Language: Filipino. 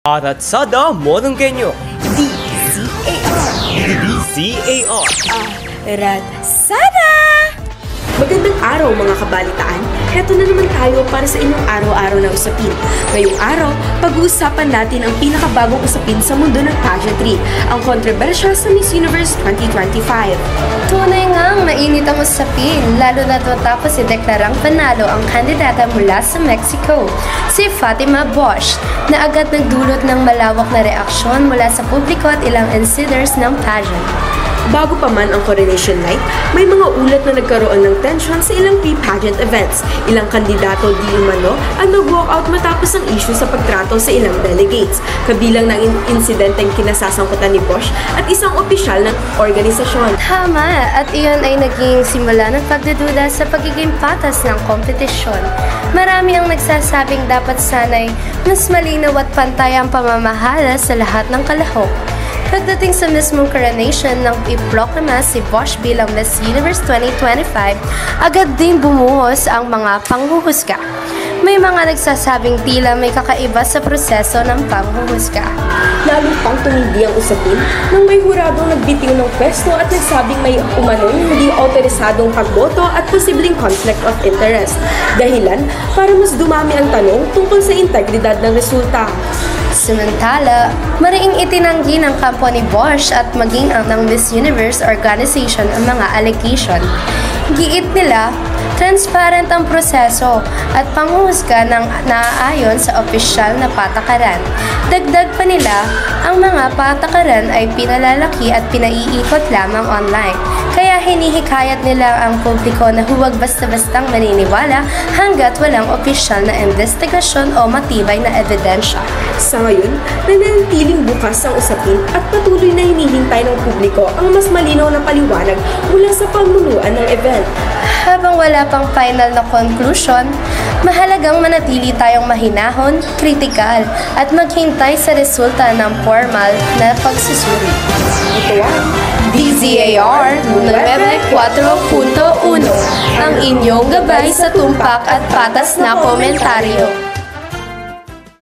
Aratsada Moronggenyo DCAR Aratsada! Magandang araw mga kabalitaan. Heto na naman tayo para sa inyong araw-araw na usapin. Ngayong araw, pag-uusapan natin ang pinakabagong usapin sa mundo ng pageantry, ang kontrobersya sa Miss Universe 2025. Tunay ngang mainit ang usapin, lalo na matapos ideklarang panalo ang kandidata mula sa Mexico, si Fatima Bosch, na agad nagdulot ng malawak na reaksyon mula sa publiko at ilang insiders ng pageant. Bago pa man ang coronation night, may mga ulat na nagkaroon ng tension sa ilang pre-pageant events. Ilang kandidato di umano ang nag-walkout matapos ang issue sa pagtrato sa ilang delegates, kabilang ng insidenteng kinasasangkutan ni Bosch at isang opisyal ng organisasyon. Tama, at iyon ay naging simula ng pagdududa sa pagiging patas ng kompetisyon. Marami ang nagsasabing dapat sanay mas malinaw at pantay ang pamamahala sa lahat ng kalahok. Pagdating sa mismong coronation nang iproklama si Bosch bilang Miss Universe 2025, agad din bumuhos ang mga panghuhusga. May mga nagsasabing tila may kakaiba sa proseso ng panghuhusga. Lalo pang tumindi ang usapin nang may huradong nagbitiw ng pwesto at nagsabing may umanong hindi autorisadong pagboto at posibleng conflict of interest. Dahilan para mas dumami ang tanong tungkol sa integridad ng resulta. Samantala, mariing itinanggi ng kampo ni Bosch at maging ang ng Miss Universe organization ang mga allegation. Giit nila, transparent ang proseso at panghuhusga ng naaayon sa opisyal na patakaran. Dagdag pa nila, ang mga patakaran ay pinalalaki at pinaiikot lamang online. Kaya hinihikayat nila ang publiko na huwag basta-bastang maniniwala hanggat walang opisyal na investigasyon o matibay na ebidensya. Sa ngayon, nananatiling bukas ang usapin at patuloy na hinihintay ng publiko ang mas malinaw na paliwanag mula sa pamunuan ng event. Habang wala pang final na conclusion, mahalagang manatili tayong mahinahon, kritikal, at maghintay sa resulta ng formal na pagsusuri. Ito ang DZAR 94.1, ang inyong gabay sa tumpak at patas na komentaryo.